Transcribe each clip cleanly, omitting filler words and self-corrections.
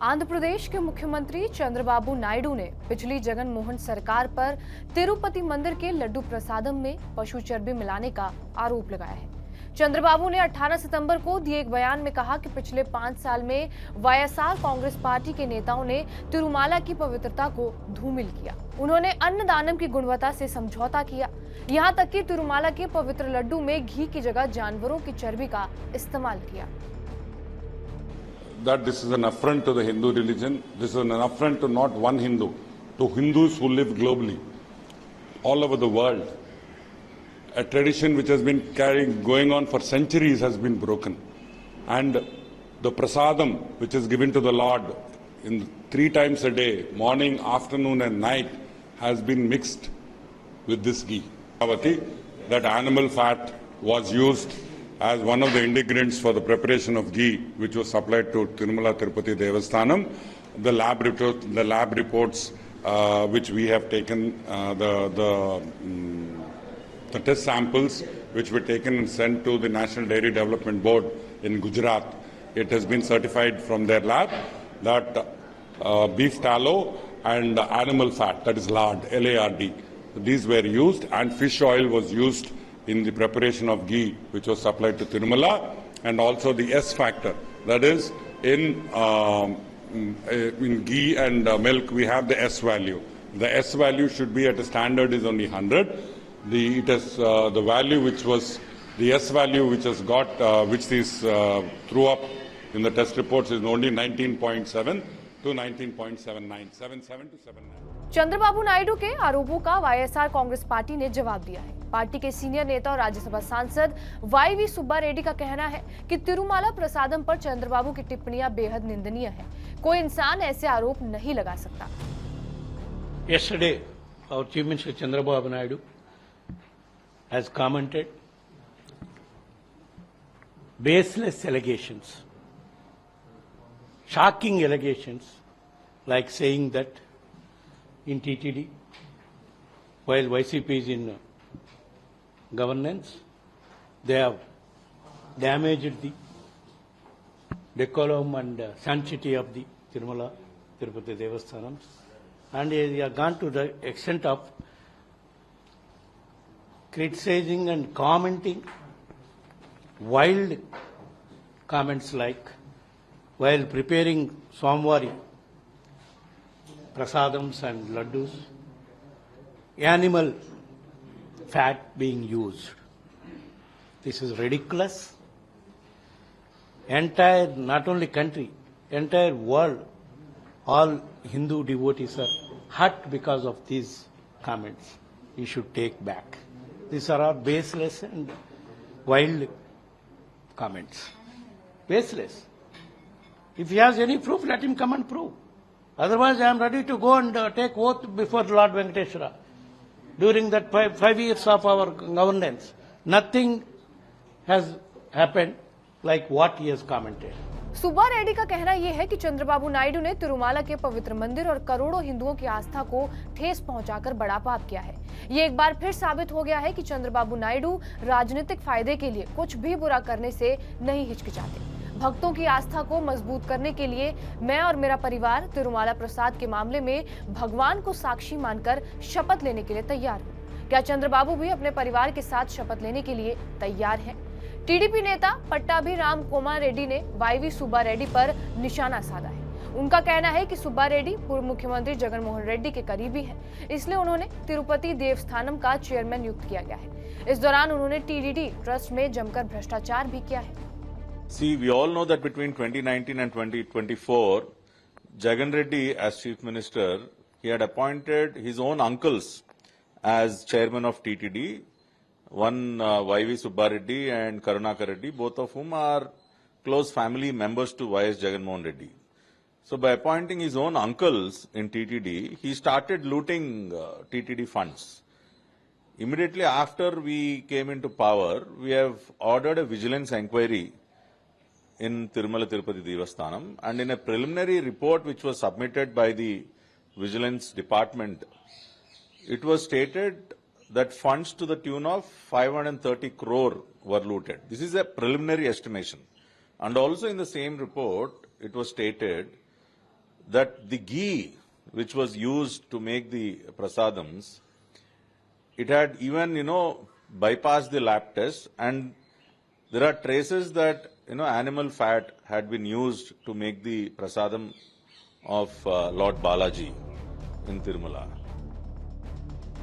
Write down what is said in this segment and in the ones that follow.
आंध्र प्रदेश के मुख्यमंत्री चंद्रबाबू नायडू ने पिछली जगन मोहन सरकार पर तिरुपति मंदिर के लड्डू प्रसादम में पशु चर्बी मिलाने का आरोप लगाया है। चंद्रबाबू ने 18 सितंबर को दिए एक बयान में कहा कि पिछले 5 साल में वाईएसआर कांग्रेस पार्टी के नेताओं ने तिरुमाला की पवित्रता को धूमिल किया। उन्होंने अन्नदानम की गुणवत्ता से समझौता किया, यहाँ तक कि तिरुमाला के पवित्र लड्डू में घी की जगह जानवरों की चर्बी का इस्तेमाल किया। That this is an affront to the Hindu religion. This is an affront to not one Hindu, to Hindus who live globally, all over the world. A tradition which has been going on for centuries has been broken. And the prasadam, which is given to the Lord in 3 times a day, morning, afternoon and night, has been mixed with this ghee. That animal fat was used as one of the ingredients for the preparation of ghee, which was supplied to Tirumala Tirupati Devasthanam. The lab reports which we have taken, the test samples which were taken and sent to the National Dairy Development Board in Gujarat, it has been certified from their lab that beef tallow and animal fat, that is lard, LARD, these were used, and fish oil was used in the preparation of ghee, which was supplied to Tirumala, and also the S factor, that is in ghee and milk we have the S value. The S value should be at a standard is only 100. The value which was the S value which has got which is threw up in the test reports is only 19.7 to 19.79, 77 to 79. Chandrababu Naidu के आरोपों का YSR Congress party ने जवाब दिया है। Party के senior नेता और राज्यसभा सांसद वाईवी सुब्बा रेड्डी का कहना है कि तिरुमाला प्रसादम पर चंद्रबाबू की टिप्पणियां बेहद निंदनीय है। कोई इंसान ऐसे आरोप नहीं लगा सकता। Yesterday, our Chief Minister Chandrababu Naidu has commented baseless allegations, shocking allegations, like saying that in TTD, while YCP is in governance, they have damaged the decorum and sanctity of the Tirumala Tirupati Devasthanams, and they have gone to the extent of criticizing and commenting wild comments like, while preparing Somvari prasadams and laddus, animal fat being used. This is ridiculous. Entire, not only country, entire world, all Hindu devotees are hurt because of these comments. You should take back. These are all baseless and wild comments. Baseless. If he has any proof, let him come and prove. Otherwise, I am ready to go and take oath before Lord Venkateshwara. During that 5 years of our governance, nothing has happened like what he has commented. Subba Reddy का कहना यह है कि चंद्रबाबू नायडू ने तिरुमाला के पवित्र मंदिर और करोड़ों हिंदुओं की आस्था को ठेस पहुंचाकर बड़ा पाप किया है। ये एक बार फिर साबित हो गया है कि चंद्रबाबू नायडू राजनीतिक फायदे के लिए कुछ भी बुरा करने से नहीं हिचकिचाते। भक्तों की आस्था को मजबूत करने के लिए मैं और मेरा परिवार तिरुमाला प्रसाद के मामले में भगवान को साक्षी मानकर शपथ लेने के लिए तैयार हूं। क्या चंद्रबाबू भी अपने परिवार के साथ शपथ लेने के लिए तैयार हैं? टीडीपी नेता पट्टाभिराम कोमा रेड्डी ने वाईवी सुब्बा रेड्डी पर निशाना साधा है। उनका कहना है कि सुब्बा रेड्डी पूर्व मुख्यमंत्री जगन मोहन रेड्डी के करीबी हैं, इसलिए उन्होंने तिरुपति देवस्थानम का चेयरमैन नियुक्त किया गया है। इस दौरान उन्होंने टीडीडी ट्रस्ट में जमकर भ्रष्टाचार भी किया है। See, we all know that between 2019 and 2024, Jagan Reddy, as Chief Minister, he had appointed his own uncles as chairman of TTD, one YV Subba Reddy and Karunakar Reddy, both of whom are close family members to YS Jagan Mohan Reddy. So by appointing his own uncles in TTD, he started looting TTD funds. Immediately after we came into power, we have ordered a vigilance inquiry in Tirumala Tirupati Devasthanam, and in a preliminary report which was submitted by the Vigilance Department, it was stated that funds to the tune of 530 crore were looted. This is a preliminary estimation. And also in the same report, it was stated that the ghee which was used to make the prasadams, it had even, bypassed the lab test, and there are traces that, animal fat had been used to make the prasadam of Lord Balaji in Tirumala.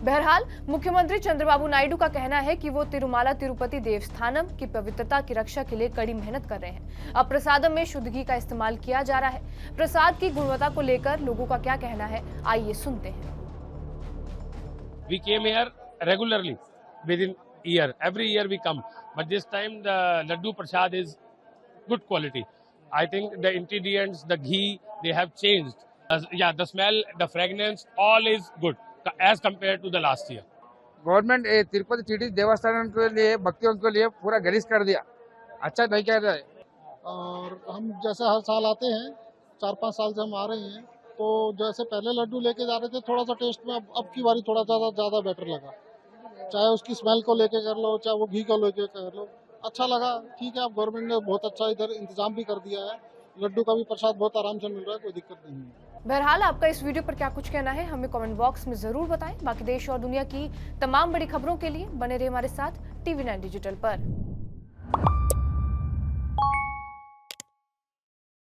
बहरहाल मुख्यमंत्री चंद्रबाबू नायडू का कहना है कि वो तिरुमाला तिरुपति देवस्थानम की पवित्रता की रक्षा के लिए कड़ी मेहनत कर रहे हैं। अब प्रसादम में शुद्ध घी का इस्तेमाल किया जा रहा है। प्रसाद की गुणवत्ता को लेकर लोगों का क्या कहना है, आइए सुनते हैं। We came here regularly within year. Every year we come, but this time the laddu prasad is good quality. I think the ingredients, the ghee, they have changed. The smell, the fragrance, all is good as compared to the last year. Government Tirupati TT देवस्थान के लिए भक्तों के लिए पूरा गरीस कर दिया, अच्छा नहीं कर रहा है। और हम जैसे हर साल आते हैं, 4-5 साल से हम आ रहे हैं, तो जैसे पहले लड्डू लेके जा रहे थे थोड़ा सा टेस्ट में अब की बारी थोड़ा ज़्यादा बेटर लगा। चाहे उसकी स्मेल को लेके कर लो, चाहे वो घी को लेके कर लो, अच्छा लगा। ठीक है, अब गवर्नमेंट ने बहुत अच्छा इधर इंतजाम भी कर दिया है, लड्डू का भी प्रसाद बहुत आराम से मिल रहा है, कोई दिक्कत नहीं है। बहरहाल आपका इस वीडियो पर क्या कुछ कहना है, हमें कमेंट बॉक्स में जरूर बताएं। बाकी देश और दुनिया की तमाम बड़ी खबरों के लिए बने रहे हमारे साथ TV9 डिजिटल पर।